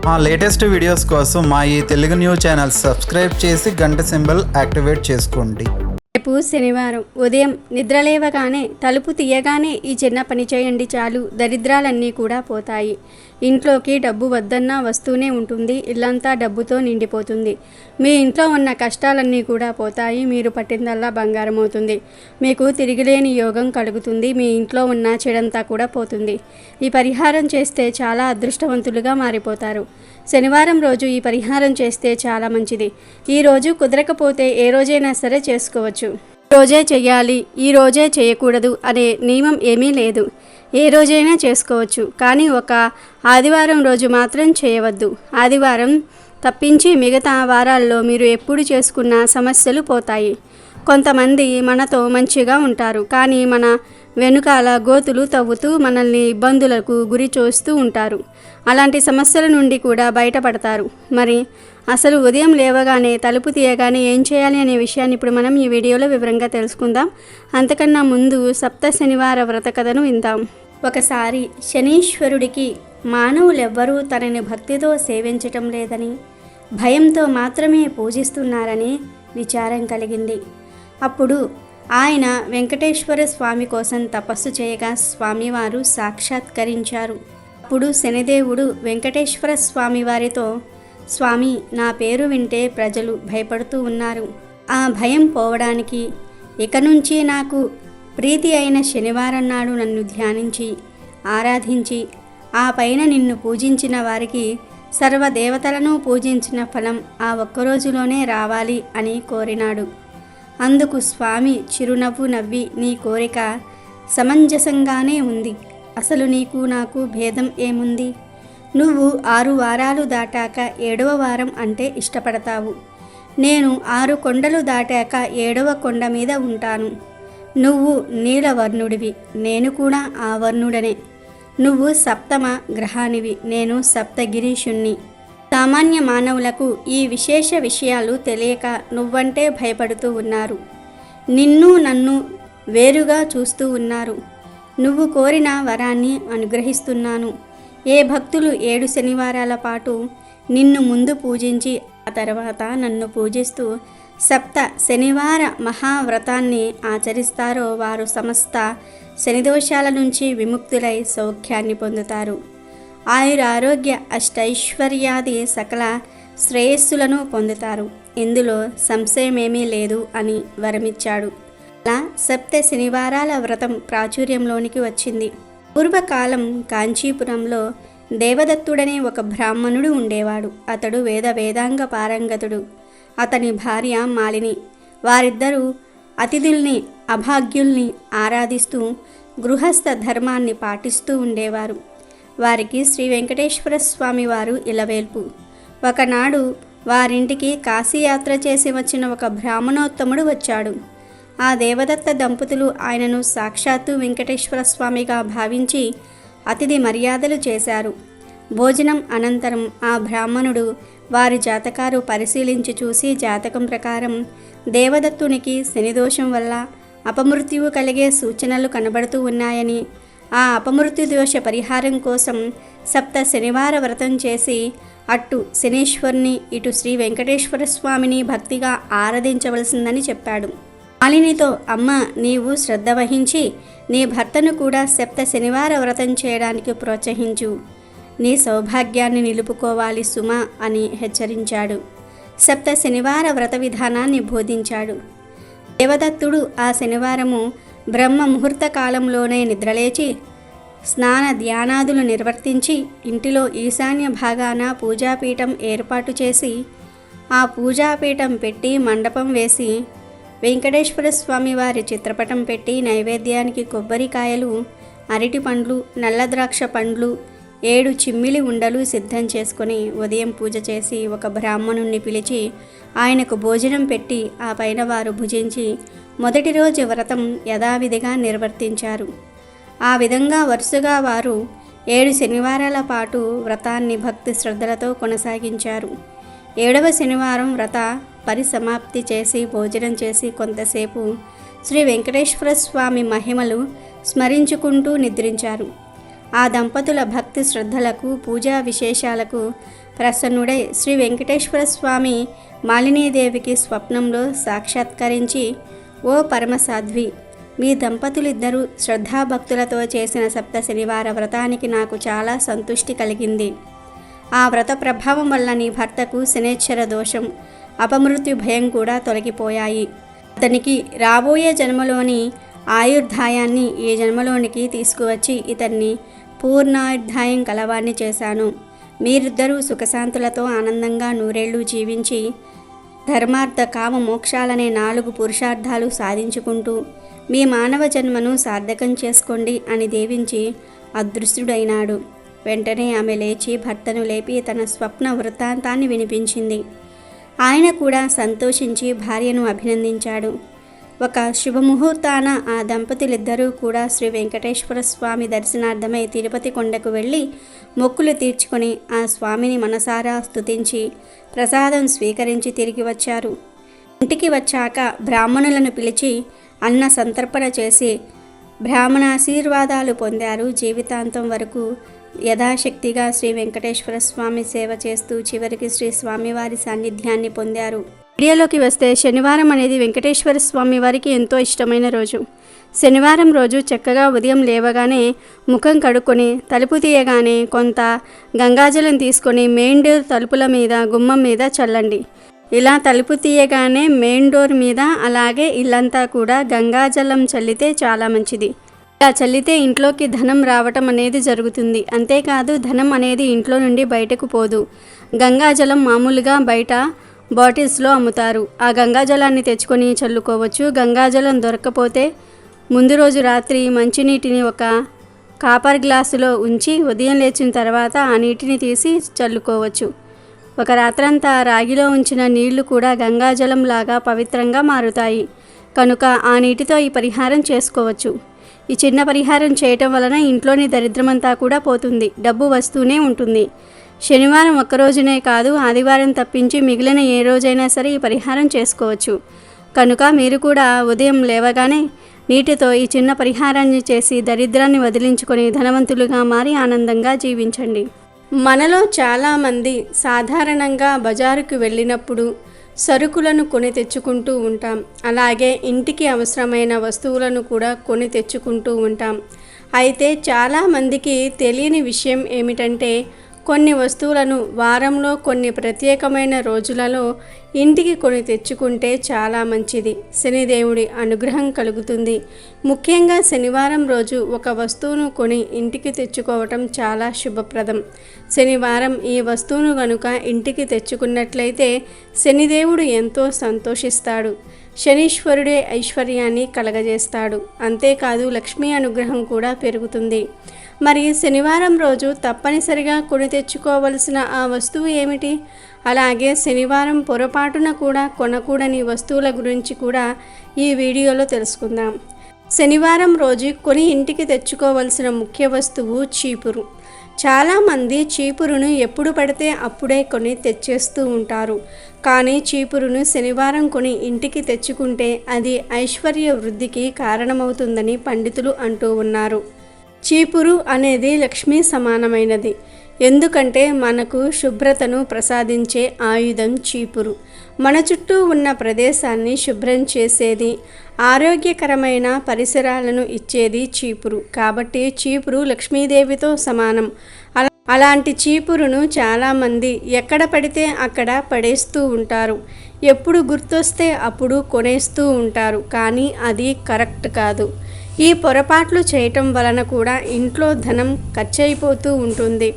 మా latest videos కోసం మా ఈ తెలుగు న్యూస్ ఛానల్ సబ్స్క్రైబ్ చేసి గంట సింబల్ యాక్టివేట్ చేసుకోండి. రేపు శనివారం ఉదయం నిద్రలేవగానే తలుపు తీయగానే ఈ చిన్న పని చేయండి చాలు, దరిద్రాలన్నీ కూడా పోతాయి. ఇంట్లోకి డబ్బు వద్దన్నా వస్తూనే ఉంటుంది, ఇల్లంతా డబ్బుతో నిండిపోతుంది. మీ ఇంట్లో ఉన్న కష్టాలన్నీ కూడా పోతాయి, మీరు పట్టిందల్లా బంగారం అవుతుంది. మీకు తిరిగిలేని యోగం కలుగుతుంది, మీ ఇంట్లో ఉన్న చెడంతా కూడా పోతుంది. ఈ పరిహారం చేస్తే చాలా అదృష్టవంతులుగా మారిపోతారు. శనివారం రోజు ఈ పరిహారం చేస్తే చాలా మంచిది. ఈ రోజు కుదరకపోతే ఏ రోజైనా సరే చేసుకోవచ్చు. ఈ రోజే చేయాలి, ఈ రోజే చేయకూడదు అనే నియమం ఏమీ లేదు. ఏ రోజైనా చేసుకోవచ్చు, కానీ ఒక ఆదివారం రోజు మాత్రం చేయవద్దు. ఆదివారం తప్పించి మిగతా వారాల్లో మీరు ఎప్పుడు చేసుకున్న సమస్యలు పోతాయి. కొంతమంది మనతో మంచిగా ఉంటారు, కానీ మన వెనుకాల గోతులు తవ్వుతూ మనల్ని ఇబ్బందులకు గురి చేస్తూ ఉంటారు. అలాంటి సమస్యల నుండి కూడా బయటపడతారు. మరి అసలు ఉదయం లేవగానే తలుపు తీయగానే ఏం చేయాలి అనే విషయాన్ని ఇప్పుడు మనం ఈ వీడియోలో వివరంగా తెలుసుకుందాం. అంతకన్నా ముందు సప్త శనివార వ్రత కథను విందాం. ఒకసారి శనీశ్వరుడికి మానవులెవ్వరూ తనని భక్తితో సేవించటం లేదని, భయంతో మాత్రమే పూజిస్తున్నారని విచారం కలిగింది. అప్పుడు ఆయన వెంకటేశ్వర స్వామి కోసం తపస్సు చేయగా స్వామివారు సాక్షాత్కరించారు. అప్పుడు శనిదేవుడు వెంకటేశ్వర స్వామి వారితో, స్వామి, నా పేరు వింటే ప్రజలు భయపడుతూ ఉన్నారు. ఆ భయం పోవడానికి ఇక నుంచి నాకు ప్రీతి అయిన శనివారం నాడు నన్ను ధ్యానించి ఆరాధించి ఆ పైన నిన్ను పూజించిన వారికి సర్వదేవతలను పూజించిన ఫలం ఆ ఒక్కరోజులోనే రావాలి అని కోరినాడు. అందుకు స్వామి చిరునవ్వు నవ్వి, నీ కోరిక సమంజసంగానే ఉంది. అసలు నీకు నాకు భేదం ఏముంది? నువ్వు 6 వారాలు దాటాక 7వ వారం అంటే ఇష్టపడతావు. నేను 6 కొండలు దాటాక 7వ కొండ మీద ఉంటాను. నువ్వు నీలవర్ణుడివి, నేను కూడా ఆ వర్ణుడనే. నువ్వు సప్తమ గ్రహానివి, నేను సప్తగిరీషుణ్ణి. సామాన్య మానవులకు ఈ విశేష విషయాలు తెలియక నువ్వంటే భయపడుతూ ఉన్నారు. నిన్ను నన్ను వేరుగా చూస్తూ ఉన్నారు. నువ్వు కోరిన వరాన్ని అనుగ్రహిస్తున్నాను. ఏ భక్తులు 7 శనివారాల పాటు నిన్ను ముందు పూజించి ఆ తర్వాత నన్ను పూజిస్తూ సప్త శనివార మహావ్రతాన్ని ఆచరిస్తారో వారు సమస్త శనిదోషాల నుంచి విముక్తులై సౌఖ్యాన్ని పొందుతారు. ఆయురారోగ్య అష్టైశ్వర్యాది సకల శ్రేయస్సులను పొందుతారు. ఇందులో సంశయమేమీ లేదు అని వరమిచ్చాడు. అలా సప్త శనివారాల వ్రతం ప్రాచుర్యంలోనికి వచ్చింది. పూర్వకాలం కాంచీపురంలో దేవదత్తుడనే ఒక బ్రాహ్మణుడు ఉండేవాడు. అతడు వేదాంగ పారంగతుడు. అతని భార్య మాలిని. వారిద్దరూ అతిథుల్ని అభాగ్యుల్ని ఆరాధిస్తూ గృహస్థ ధర్మాన్ని పాటిస్తూ ఉండేవారు. వారికి శ్రీ వెంకటేశ్వర స్వామి వారు ఇలవేల్పు. ఒకనాడు వారింటికి కాశీయాత్ర చేసి వచ్చిన ఒక బ్రాహ్మణోత్తముడు వచ్చాడు. ఆ దేవదత్త దంపతులు ఆయనను సాక్షాత్తు వెంకటేశ్వర స్వామిగా భావించి అతిథి మర్యాదలు చేశారు. భోజనం అనంతరం ఆ బ్రాహ్మణుడు వారి జాతకాలు పరిశీలించి చూసి జాతకం ప్రకారం దేవదత్తునికి శనిదోషం వల్ల అపమృత్యువు కలిగే సూచనలు కనబడుతూ ఉన్నాయని, ఆ అపమృత్యు దోష పరిహారం కోసం సప్త శనివార వ్రతం చేసి అటు శనీశ్వరుని ఇటు శ్రీ వెంకటేశ్వర స్వామిని భక్తిగా ఆరాధించవలసిందని చెప్పాడు. మాలినితో, అమ్మ, నీవు శ్రద్ధ వహించి నీ భర్తను కూడా సప్త శనివార వ్రతం చేయడానికి ప్రోత్సహించు. నీ సౌభాగ్యాన్ని నిలుపుకోవాలి సుమా అని హెచ్చరించాడు. సప్త శనివార వ్రత విధానాన్ని బోధించాడు. దేవదత్తుడు ఆ శనివారము బ్రహ్మ ముహూర్త కాలంలోనే నిద్రలేచి స్నాన ధ్యానాదులు నిర్వర్తించి ఇంటిలో ఈశాన్య భాగాన పూజాపీఠం ఏర్పాటు చేసి ఆ పూజాపీఠం పెట్టి మండపం వేసి వెంకటేశ్వర స్వామి వారి చిత్రపటం పెట్టి నైవేద్యానికి కొబ్బరికాయలు, అరటి పండ్లు, నల్ల ద్రాక్ష పండ్లు, 7 చిమ్మిలి ఉండలు సిద్ధం చేసుకొని ఉదయం పూజ చేసి ఒక బ్రాహ్మణుణ్ణి పిలిచి ఆయనకు భోజనం పెట్టి ఆ పైన వారు భుజించి మొదటి రోజు వ్రతం యథావిధిగా నిర్వర్తించారు. ఆ విధంగా వరుసగా వారు 7 శనివారాల పాటు వ్రతాన్ని భక్తి శ్రద్ధలతో కొనసాగించారు. 7వ శనివారం వ్రత పరిసమాప్తి చేసి భోజనం చేసి కొంతసేపు శ్రీ వెంకటేశ్వర స్వామి మహిమలు స్మరించుకుంటూ నిద్రించారు. ఆ దంపతుల భక్తి శ్రద్ధలకు పూజా విశేషాలకు ప్రసన్నుడై శ్రీ వెంకటేశ్వర స్వామి మాలినీదేవికి స్వప్నంలో సాక్షాత్కరించి, ఓ పరమసాధ్వి, మీ దంపతులిద్దరూ శ్రద్ధాభక్తులతో చేసిన సప్త శనివార వ్రతానికి నాకు చాలా సంతృష్టి కలిగింది. ఆ వ్రత ప్రభావం వల్ల నీ భర్తకు శనేశ్వర దోషం, అపమృత్యు భయం కూడా తొలగిపోయాయి. అతనికి రాబోయే జన్మలోని ఆయుర్దాయాన్ని ఈ జన్మలోనికి తీసుకువచ్చి ఇతన్ని పూర్ణాయుర్దాయం కలవాన్ని చేశాను. మీరిద్దరూ సుఖశాంతులతో ఆనందంగా నూరేళ్లు జీవించి ధర్మార్థ కామ మోక్షాలనే 4 పురుషార్థాలు సాధించుకుంటూ మీ మానవ జన్మను సార్థకం చేసుకోండి అని దీవించి అదృశ్యుడైనాడు. వెంటనే ఆమె లేచి భర్తను లేపి తన స్వప్న వృత్తాంతాన్ని వినిపించింది. ఆయన కూడా సంతోషించి భార్యను అభినందించాడు. ఒక శుభముహూర్తాన ఆ దంపతులిద్దరూ కూడా శ్రీ వెంకటేశ్వర స్వామి దర్శనార్థమై తిరుపతి కొండకు వెళ్ళి మొక్కులు తీర్చుకొని ఆ స్వామిని మనసారా స్తుతించి ప్రసాదం స్వీకరించి తిరిగి వచ్చారు. ఇంటికి వచ్చాక బ్రాహ్మణులను పిలిచి అన్న సంతర్పణ చేసి బ్రాహ్మణాశీర్వాదాలు పొందారు. జీవితాంతం వరకు యథాశక్తిగా శ్రీ వెంకటేశ్వర స్వామి సేవ చేస్తూ చివరికి శ్రీ స్వామివారి సాన్నిధ్యాన్ని పొందారు. వీడియోలోకి వస్తే శనివారం అనేది వెంకటేశ్వర స్వామి వారికి ఎంతో ఇష్టమైన రోజు. శనివారం రోజు చక్కగా ఉదయం లేవగానే ముఖం కడుక్కొని తలుపు తీయగానే కొంత గంగాజలం తీసుకొని మెయిన్ డోర్ తలుపుల మీద గుమ్మం మీద చల్లండి. ఇలా తలుపు తీయగానే మెయిన్ డోర్ మీద అలాగే ఇల్లంతా కూడా గంగాజలం చల్లితే చాలా మంచిది. ఇలా చల్లితే ఇంట్లోకి ధనం రావటం అనేది జరుగుతుంది. అంతేకాదు ధనం అనేది ఇంట్లో నుండి బయటకు పోదు. గంగాజలం మామూలుగా బయట బాటిల్స్లో అమ్ముతారు. ఆ గంగాజలాన్ని తెచ్చుకొని చల్లుకోవచ్చు. గంగాజలం దొరకకపోతే ముందు రోజు రాత్రి మంచినీటిని ఒక కాపర్ గ్లాసులో ఉంచి ఉదయం లేచిన తర్వాత ఆ నీటిని తీసి చల్లుకోవచ్చు. ఒక రాత్రంతా రాగిలో ఉంచిన నీళ్లు కూడా గంగాజలం లాగా పవిత్రంగా మారుతాయి. కనుక ఆ నీటితో ఈ పరిహారం చేసుకోవచ్చు. ఈ చిన్న పరిహారం చేయటం వలన ఇంట్లోని దరిద్రమంతా కూడా పోతుంది. డబ్బు వస్తూనే ఉంటుంది. శనివారం ఒక్కరోజునే కాదు, ఆదివారం తప్పించి మిగిలిన ఏ రోజైనా సరే ఈ పరిహారం చేసుకోవచ్చు. కనుక మీరు కూడా ఉదయం లేవగానే నీటితో ఈ చిన్న పరిహారాన్ని చేసి దరిద్రాన్ని వదిలించుకొని ధనవంతులుగా మారి ఆనందంగా జీవించండి. మనలో చాలామంది సాధారణంగా బజారుకు వెళ్ళినప్పుడు సరుకులను కొని తెచ్చుకుంటూ ఉంటాం. అలాగే ఇంటికి అవసరమైన వస్తువులను కూడా కొని తెచ్చుకుంటూ ఉంటాం. అయితే చాలామందికి తెలియని విషయం ఏమిటంటే కొన్ని వస్తువులను వారంలో కొన్ని ప్రత్యేకమైన రోజులలో ఇంటికి కొని తెచ్చుకుంటే చాలా మంచిది. శనిదేవుడి అనుగ్రహం కలుగుతుంది. ముఖ్యంగా శనివారం రోజు ఒక వస్తువును కొని ఇంటికి తెచ్చుకోవటం చాలా శుభప్రదం. శనివారం ఈ వస్తువును కనుక ఇంటికి తెచ్చుకున్నట్లయితే శనిదేవుడు ఎంతో సంతోషిస్తాడు. శనీశ్వరుడే ఐశ్వర్యాన్ని కలగజేస్తాడు. అంతేకాదు లక్ష్మీ అనుగ్రహం కూడా పెరుగుతుంది. మరి శనివారం రోజు తప్పనిసరిగా కొని తెచ్చుకోవలసిన ఆ వస్తువు ఏమిటి? అలాగే శనివారం పొరపాటున కూడా కొనకూడని వస్తువుల గురించి కూడా ఈ వీడియోలో తెలుసుకుందాం. శనివారం రోజు కొని ఇంటికి తెచ్చుకోవలసిన ముఖ్య వస్తువు చీపురు. చాలామంది చీపురును ఎప్పుడు పడితే అప్పుడే కొని తెచ్చేస్తూ ఉంటారు. కానీ చీపురును శనివారం కొని ఇంటికి తెచ్చుకుంటే అది ఐశ్వర్య వృద్ధికి కారణమవుతుందని పండితులు అంటూ ఉన్నారు. చీపురు అనేది లక్ష్మీ సమానమైనది. ఎందుకంటే మనకు శుభ్రతను ప్రసాదించే ఆయుధం చీపురు. మన చుట్టూ ఉన్న ప్రదేశాన్ని శుభ్రం చేసేది, ఆరోగ్యకరమైన పరిసరాలను ఇచ్చేది చీపురు. కాబట్టి చీపురు లక్ష్మీదేవితో సమానం. అలాంటి చీపురును చాలామంది ఎక్కడ పడితే అక్కడ పడేస్తూ ఉంటారు. ఎప్పుడు గుర్తొస్తే అప్పుడు కొనేస్తూ ఉంటారు. కానీ అది కరెక్ట్ కాదు. ఈ పొరపాట్లు చేయటం వలన కూడా ఇంట్లో ధనం ఖర్చయిపోతూ ఉంటుంది.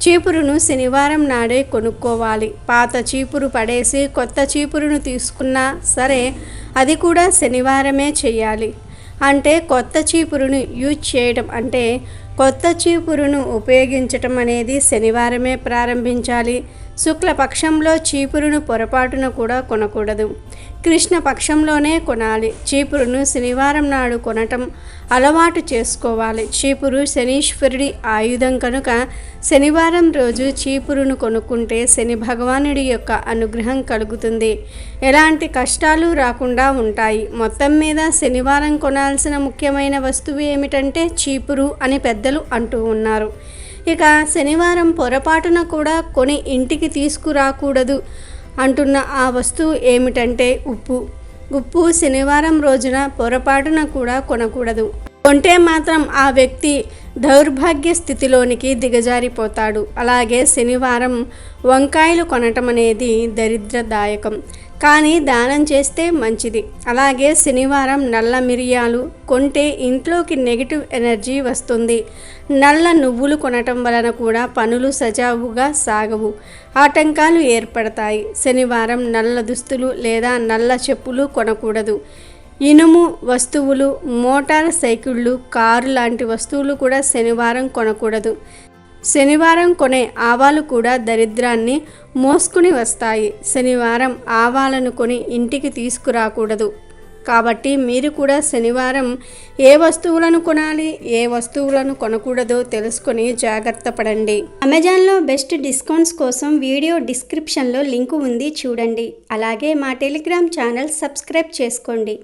చీపురును శనివారం నాడే కొనుక్కోవాలి. పాత చీపురు పడేసి కొత్త చీపురును తీసుకున్నా సరే అది కూడా శనివారమే చేయాలి. అంటే కొత్త చీపురును యూజ్ చేయడం అంటే కొత్త చీపురును ఉపయోగించటం అనేది శనివారమే ప్రారంభించాలి. శుక్లపక్షంలో చీపురును పొరపాటున కూడా కొనకూడదు. కృష్ణ పక్షంలోనే కొనాలి. చీపురును శనివారం నాడు కొనటం అలవాటు చేసుకోవాలి. చీపురు శనీశ్వరుడి ఆయుధం కనుక శనివారం రోజు చీపురును కొనుక్కుంటే శని భగవానుడి యొక్క అనుగ్రహం కలుగుతుంది. ఎలాంటి కష్టాలు రాకుండా ఉంటాయి. మొత్తం మీద శనివారం కొనాల్సిన ముఖ్యమైన వస్తువు ఏమిటంటే చీపురు అని పెద్దలు అంటూ ఉన్నారు. ఇక శనివారం పొరపాటున కూడా కొని ఇంటికి తీసుకురాకూడదు అంటున్న ఆ వస్తువు ఏమిటంటే ఉప్పు శనివారం రోజున పొరపాటున కూడా కొనకూడదు. కొంటే మాత్రం ఆ వ్యక్తి దౌర్భాగ్య స్థితిలోనికి దిగజారిపోతాడు. అలాగే శనివారం వంకాయలు కొనటం అనేది దరిద్రదాయకం, కానీ దానం చేస్తే మంచిది. అలాగే శనివారం నల్ల మిరియాలు కొంటే ఇంట్లోకి నెగిటివ్ ఎనర్జీ వస్తుంది. నల్ల నువ్వులు కొనటం వలన కూడా పనులు సజావుగా సాగవు, ఆటంకాలు ఏర్పడతాయి. శనివారం నల్ల దుస్తులు లేదా నల్ల చెప్పులు కొనకూడదు. ఇనుము వస్తువులు, మోటార్ సైకిళ్ళు, కారు లాంటి వస్తువులు కూడా శనివారం కొనకూడదు. శనివారం కొనే ఆవాలు కూడా దరిద్రాన్ని మోసుకుని వస్తాయి. శనివారం ఆవాలను కొని ఇంటికి తీసుకురాకూడదు. కాబట్టి మీరు కూడా శనివారం ఏ వస్తువులను కొనాలి, ఏ వస్తువులను కొనకూడదో తెలుసుకొని జాగ్రత్త పడండి. అమెజాన్లో బెస్ట్ డిస్కౌంట్స్ కోసం వీడియో డిస్క్రిప్షన్లో లింకు ఉంది, చూడండి. అలాగే మా టెలిగ్రామ్ ఛానల్ సబ్స్క్రైబ్ చేసుకోండి.